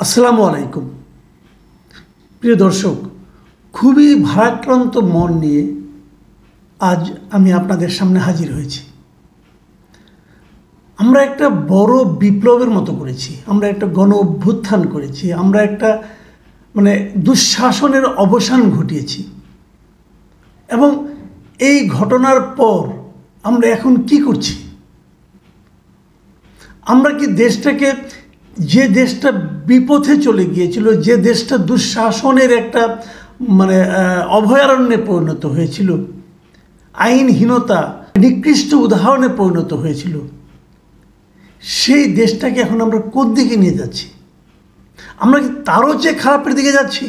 আসসালামু আলাইকুম প্রিয় দর্শক, খুবই ভারাক্রান্ত মন নিয়ে আজ আমি আপনাদের সামনে হাজির হয়েছি। আমরা একটা বড় বিপ্লবের মতো করেছি, আমরা একটা গণ অভ্যুত্থান করেছি, আমরা একটা দুঃশাসনের অবসান ঘটিয়েছি। এবং এই ঘটনার পর আমরা এখন কি করছি? আমরা কি দেশটাকে, যে দেশটা বিপথে চলে গিয়েছিল, যে দেশটা দুঃশাসনের একটা অভয়ারণ্যে পরিণত হয়েছিল, আইনহীনতা নিকৃষ্ট উদাহরণে পরিণত হয়েছিল, সেই দেশটাকে এখন আমরা কোন দিকে নিয়ে যাচ্ছি? আমরা কি তারও চেয়ে খারাপের দিকে যাচ্ছি?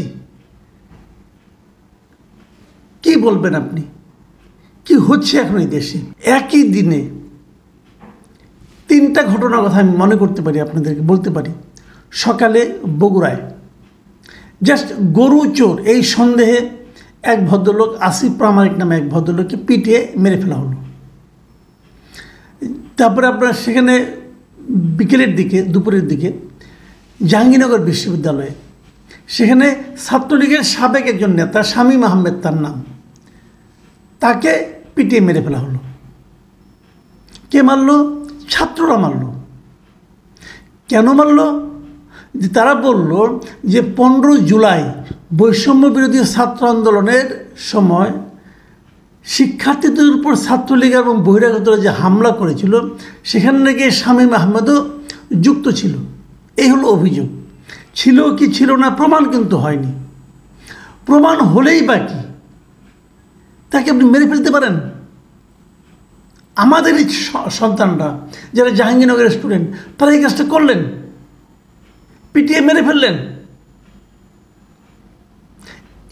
কি বলবেন আপনি? কি হচ্ছে এখন এই দেশে? একই দিনে তিনটা ঘটনার কথা আমি মনে করতে পারি, আপনাদেরকে বলতে পারি। সকালে বগুড়ায় জাস্ট গরু চোর এই সন্দেহে এক ভদ্রলোক, আসিফ প্রামাণিক নামে এক ভদ্রলোককে পিটিয়ে মেরে ফেলা হলো। তারপরে আপনার সেখানে বিকেলের দিকে, দুপুরের দিকে জাহাঙ্গীরনগর বিশ্ববিদ্যালয়ে, সেখানে ছাত্রলীগের সাবেক একজন নেতা শামীম আহমেদ তার নাম, তাকে পিটিয়ে মেরে ফেলা হলো। কে মারল? ছাত্ররা মারল। কেন মারল? যে তারা বলল যে 15 জুলাই বৈষম্য বিরোধী ছাত্র আন্দোলনের সময় শিক্ষার্থীদের উপর ছাত্রলীগ এবং বহিরাগতরা যে হামলা করেছিল, সেখানে নাকি শামীম আহমেদও যুক্ত ছিল। এই হলো অভিযোগ। ছিল কি ছিল না প্রমাণ কিন্তু হয়নি। প্রমাণ হলেই বা কি, তাকে আপনি মেরে ফেলতে পারেন? আমাদেরই সন্তানরা যারা জাহাঙ্গীরনগরের স্টুডেন্ট, তারা এই কাজটা করলেন, পিটিয়ে মেরে ফেললেন।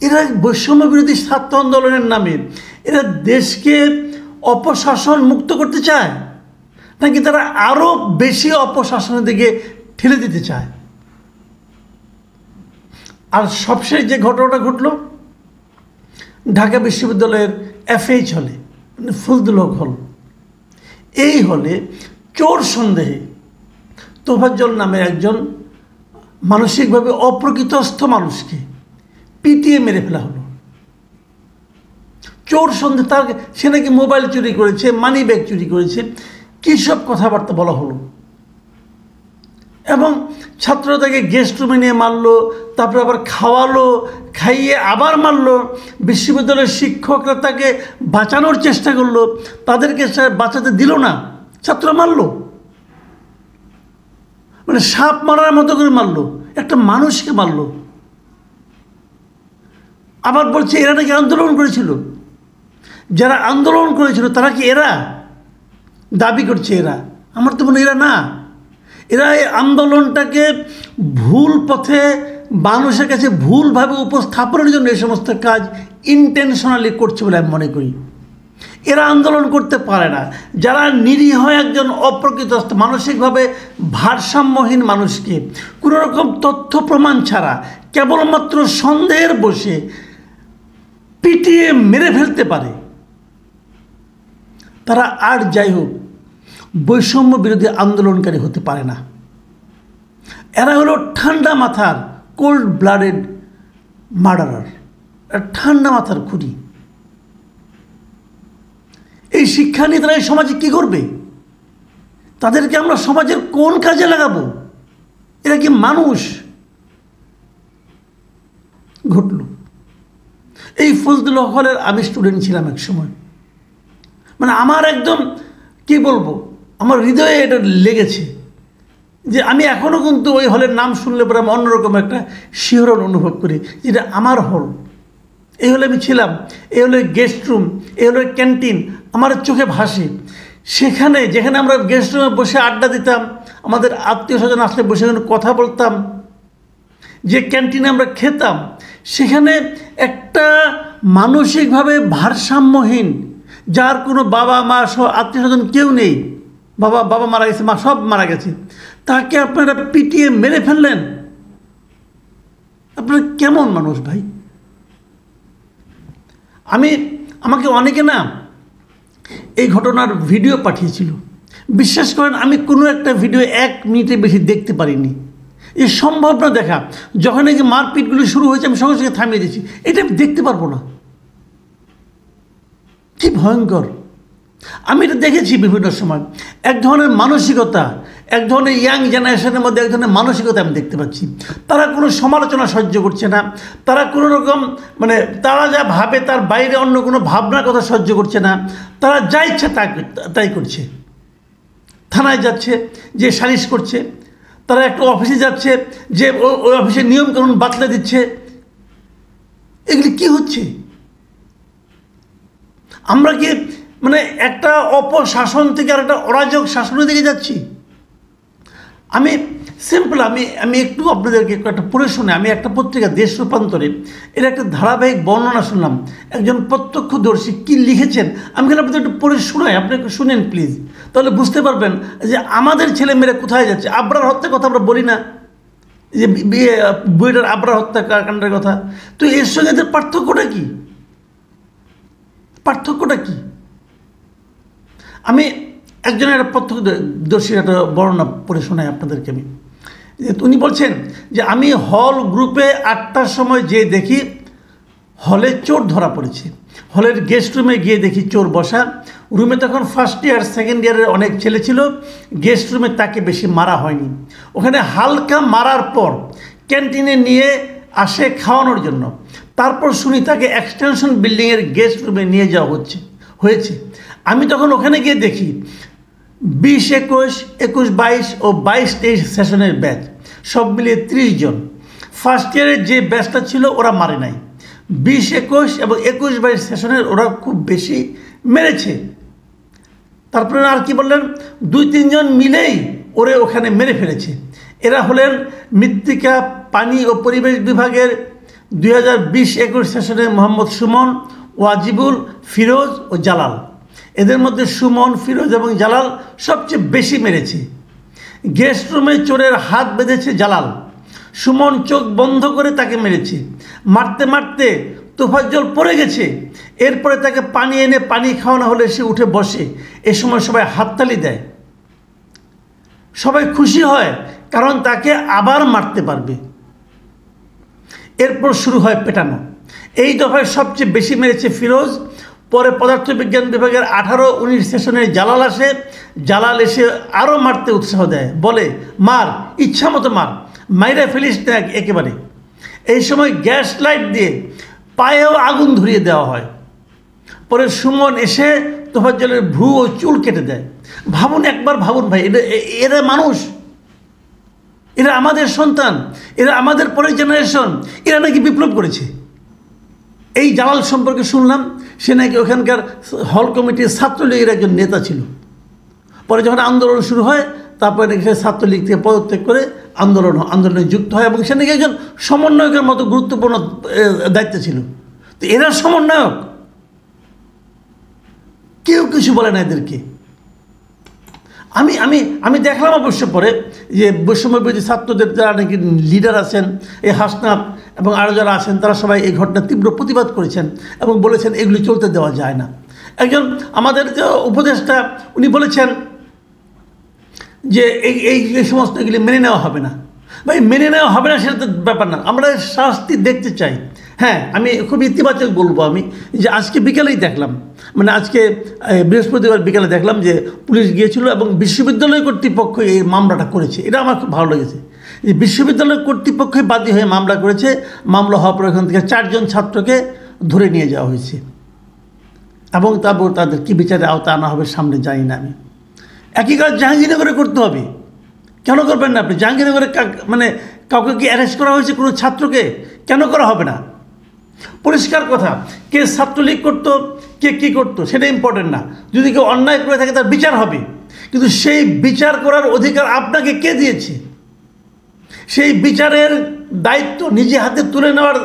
এরা বৈষম্য বিরোধী ছাত্র আন্দোলনের নামে এরা দেশকে অপশাসন মুক্ত করতে চায়, নাকি তারা আরও বেশি অপশাসনের দিকে ঠেলে দিতে চায়? আর সবশেষ যে ঘটনাটা ঘটল ঢাকা বিশ্ববিদ্যালয়ের FH হলে, ফজলুল হক হল, এই হলে চোর সন্দেহে তোফাজ্জল নামের একজন মানসিকভাবে অপ্রকৃতস্থ মানুষকে পিটিয়ে মেরে ফেলা হলো। চোর সন্দেহে তার, সে নাকি মোবাইল চুরি করেছে, মানি ব্যাগ চুরি করেছে, কী সব কথাবার্তা বলা হলো। এবং ছাত্ররা তাকে গেস্ট রুমে নিয়ে মারলো, তারপরে আবার খাওয়ালো, খাইয়ে আবার মারলো। বিশ্ববিদ্যালয়ের শিক্ষকরা তাকে বাঁচানোর চেষ্টা করলো, তাদেরকে বাঁচাতে দিল না, ছাত্ররা মারলো। সাপ মারার মতো করে মারলো, একটা মানুষকে মারলো। আবার বলছে এরা নাকি আন্দোলন করেছিল। যারা আন্দোলন করেছিল তারা কি এরা? দাবি করছে এরা। আমার তো মনে হয় এরা না। এরা এই আন্দোলনটাকে ভুল পথে মানুষের কাছে ভুলভাবে উপস্থাপনের জন্য এই সমস্ত কাজ ইন্টেনশনালি করছে বলে আমি মনে করি। এরা আন্দোলন করতে পারে না। যারা নিরীহ একজন অপ্রকৃতস্থ, মানসিকভাবে ভারসাম্যহীন মানুষকে কোনো রকম তথ্য প্রমাণ ছাড়া কেবলমাত্র সন্দেহের বসে পিটিয়ে মেরে ফেলতে পারে, তারা আর যাই হোক বৈষম্য বিরোধী আন্দোলনকারী হতে পারে না। এরা হলো ঠান্ডা মাথার কোল্ড ব্লাডেড মার্ডারার, ঠান্ডা মাথার খুনি। এই শিক্ষা নিয়ে তারা এই সমাজে কী করবে? তাদেরকে আমরা সমাজের কোন কাজে লাগাবো? এরা কি মানুষ? ঘটল এই ফজলুল হক হলের, আমি স্টুডেন্ট ছিলাম এক সময়। আমার একদম কি বলবো, আমার হৃদয়ে এটা লেগেছে যে আমি এখনও কিন্তু ওই হলের নাম শুনলে পরে আমি অন্যরকম একটা শিহরণ অনুভব করি, যেটা আমার হল। এই হলে আমি ছিলাম, এই হলে গেস্ট রুম, এই হলে ক্যান্টিন আমার চোখে ভাসে। সেখানে যেখানে আমরা গেস্ট রুমে বসে আড্ডা দিতাম, আমাদের আত্মীয় স্বজন আসলে বসে কথা বলতাম, যে ক্যান্টিনে আমরা খেতাম, সেখানে একটা মানসিকভাবে ভারসাম্যহীন, যার কোনো বাবা মা সহ আত্মীয় স্বজন কেউ নেই, বাবা মারা গেছে, মা সব মারা গেছে, তাকে আপনারা পিটিয়ে মেরে ফেললেন। আপনারা কেমন মানুষ ভাই? আমাকে অনেকে না এই ঘটনার ভিডিও পাঠিয়েছিল। বিশ্বাস করেন আমি কোনো একটা ভিডিও 1 মিনিটের বেশি দেখতে পারিনি। এই সম্ভব না দেখা। যখন নাকি মারপিটগুলো শুরু হয়েছে আমি সঙ্গে সঙ্গে থামিয়ে দিয়েছি, এটা আমি দেখতে পারবো না। কি ভয়ঙ্কর! আমি এটা দেখেছি বিভিন্ন সময়। এক ধরনের মানসিকতা, এক ধরনের ইয়াং জেনারেশনের মধ্যে এক ধরনের মানসিকতা আমি দেখতে পাচ্ছি। তারা কোনো সমালোচনা সহ্য করছে না, তারা কোনো রকম মানে তারা যা ভাবে তার বাইরে অন্য কোনো ভাবনার কথা সহ্য করছে না, তারা যা ইচ্ছা তাই করছে। থানায় যাচ্ছে, যে সালিশ করছে, তারা একটা অফিসে যাচ্ছে, যে ওই অফিসের নিয়মকানুন বাতলে দিচ্ছে। এগুলি কি হচ্ছে? আমরা কি মানে একটা অপশাসন থেকে আর একটা অরাজক শাসনের দিকে যাচ্ছি? আমি সিম্পল আমি একটু আপনাদেরকে একটা পড়ে শুনে, আমি একটা পত্রিকা দেশ রূপান্তরে এর একটা ধারাবাহিক বর্ণনা শুনলাম। একজন প্রত্যক্ষদর্শী কি লিখেছেন, আমি কেন আপনাদের একটু পড়ে শোনাই, আপনি একটু শুনেন প্লিজ, তাহলে বুঝতে পারবেন যে আমাদের ছেলেমেয়েরা কোথায় যাচ্ছে। আবরার হত্যার কথা আমরা বলি না, যে বুয়েটের আবরার হত্যাকাণ্ডের কথা, তো এর সঙ্গে এদের পার্থক্যটা কি? আমি একজনের একটা প্রত্যক্ষদর্শীর একটা বর্ণনা পড়ে শোনাই আপনাদেরকে। আমি উনি বলছেন যে আমি হল গ্রুপে 8টার সময় যেয়ে দেখি হলে চোর ধরা পড়েছে। হলের গেস্ট রুমে গিয়ে দেখি চোর বসা। রুমে তখন ফার্স্ট ইয়ার সেকেন্ড ইয়ারের অনেক ছেলে ছিল। গেস্ট রুমে তাকে বেশি মারা হয়নি। ওখানে হালকা মারার পর ক্যান্টিনে নিয়ে আসে খাওয়ানোর জন্য। তারপর শুনি তাকে এক্সটেনশন বিল্ডিংয়ের গেস্ট রুমে নিয়ে যাওয়া হয়েছে। আমি তখন ওখানে গিয়ে দেখি 20, 21, 21, 22 ও 22-23 সেশনের ব্যাচ, সব মিলিয়ে 30 জন। ফার্স্ট ইয়ারের যে ব্যাচটা ছিল ওরা মারে নাই। 20, 21 এবং 21, 22 সেশনের ওরা খুব বেশি মেরেছে। তারপরে আর কি বললেন, 2-3 জন মিলেই ওরে ওখানে মেরে ফেলেছে। এরা হলেন মৃত্তিকা, পানি ও পরিবেশ বিভাগের 2020-21 সেশনের মোহাম্মদ সুমন, ওয়াজিবুল, ফিরোজ ও জালাল। এদের মধ্যে সুমন, ফিরোজ এবং জালাল সবচেয়ে বেশি মেরেছে। গেস্ট রুমে চোরের হাত বেঁধেছে জালাল। সুমন চোখ বন্ধ করে তাকে মেরেছে। মারতে মারতে তোফাজ্জল পড়ে গেছে। এরপরে তাকে পানি এনে পানি খাওয়ানো হলে সে উঠে বসে। এ সময় সবাই হাততালি দেয়, সবাই খুশি হয়, কারণ তাকে আবার মারতে পারবে। এরপর শুরু হয় পেটানো। এই দফায় সবচেয়ে বেশি মেরেছে ফিরোজ। পরে পদার্থবিজ্ঞান বিভাগের 18-19 সেশনে জালাল আসে। জালাল এসে আরও মারতে উৎসাহ দেয়, বলে মার, ইচ্ছা মতো মার, মাইরা ফেলিস না একেবারে। এই সময় গ্যাস লাইট দিয়ে পায়েও আগুন ধরিয়ে দেওয়া হয়। পরে সুমন এসে তোফাজ্জলের ভ্রু ও চুল কেটে দেয়। একবার ভাবুন ভাই, এরা মানুষ, এরা আমাদের সন্তান, এরা আমাদের পরের জেনারেশন, এরা নাকি বিপ্লব করেছে। এই জালাল সম্পর্কে শুনলাম সে নাকি ওখানকার হল কমিটির ছাত্রলীগের একজন নেতা ছিল। পরে যখন আন্দোলন শুরু হয়, তারপরে নাকি সে ছাত্রলীগ থেকে পদত্যাগ করে আন্দোলনে যুক্ত হয় এবং সে নাকি একজন সমন্বয়কের মতো গুরুত্বপূর্ণ দায়িত্ব ছিল। তো এরা সমন্বয়ক, কেউ কিছু বলে না এদেরকে। আমি আমি আমি দেখলাম অবশ্য পরে যে বৈষম্যবিরোধী ছাত্রদের যারা নাকি লিডার আছেন, এই হাসনাত এবং আরও যারা আছেন, তারা সবাই এই ঘটনার তীব্র প্রতিবাদ করেছেন এবং বলেছেন এগুলি চলতে দেওয়া যায় না। একজন আমাদের যে উপদেষ্টা, উনি বলেছেন যে এই সমস্ত এগুলি মেনে নেওয়া হবে না। ভাই, মেনে নেওয়া হবে না সেটা তো ব্যাপার না, আমরা শাস্তি দেখতে চাই। হ্যাঁ, আমি খুব ইতিবাচক বলবো, আমি যে আজকে বিকেলেই দেখলাম, মানে আজকে বৃহস্পতিবার বিকেলে দেখলাম যে পুলিশ গিয়েছিল এবং বিশ্ববিদ্যালয় কর্তৃপক্ষ এই মামলাটা করেছে। এটা আমার খুব ভালো লেগেছে যে বিশ্ববিদ্যালয় কর্তৃপক্ষই বাদী হয়ে মামলা করেছে। মামলা হওয়ার পর এখান থেকে 4 জন ছাত্রকে ধরে নিয়ে যাওয়া হয়েছে এবং তারপর তাদের কী বিচারে আওতা আনা হবে সামনে জানি না। আমি একই কাজ জাহাঙ্গীরনগরে করতে হবে, কেন করবেন না আপনি? জাহাঙ্গীরনগরে মানে কাউকে কি অ্যারেস্ট করা হয়েছে কোনো ছাত্রকে? কেন করা হবে না? পরিষ্কার কথা, কে ছাত্রলীগ করতো, কে কী করতো সেটা ইম্পর্টেন্ট না। যদি কেউ অন্যায় করে থাকে তার বিচার হবে, কিন্তু সেই বিচার করার অধিকার আপনাকে কে দিয়েছে? সেই বিচারের দায়িত্ব নিজে হাতে তুলে নেওয়ার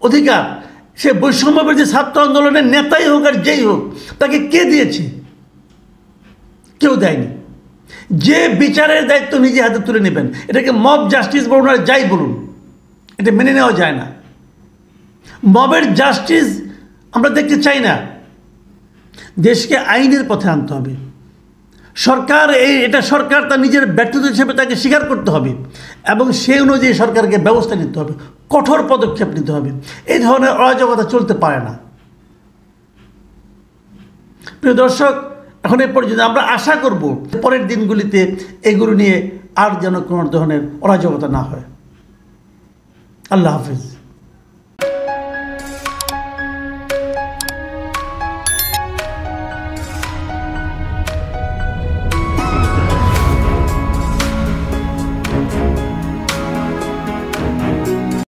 অধিকার সে বৈষম্যবিরোধী ছাত্র আন্দোলনের নেতাই হোক আর যেই হোক, তাকে কে দিয়েছে? কেউ দেয়নি। যে বিচারের দায়িত্ব নিজে হাতে তুলে নেবেন, এটাকে মব জাস্টিস বলুন আর যাই বলুন, এটা মেনে নেওয়া যায় না। মবের জাস্টিস আমরা দেখতে চাই না। দেশকে আইনের পথে আনতে হবে, সরকার এটা সরকার তার নিজের ব্যর্থতা হিসেবে তাকে স্বীকার করতে হবে এবং সেই অনুযায়ী সরকারকে ব্যবস্থা নিতে হবে, কঠোর পদক্ষেপ নিতে হবে। এই ধরনের অরাজকতা চলতে পারে না। প্রিয় দর্শক, এখন এই পর্যন্ত আমরা আশা করব পরের দিনগুলিতে এগুলো নিয়ে আর যেন কোনো ধরনের অরাজকতা না হয়। আল্লাহ হাফিজ।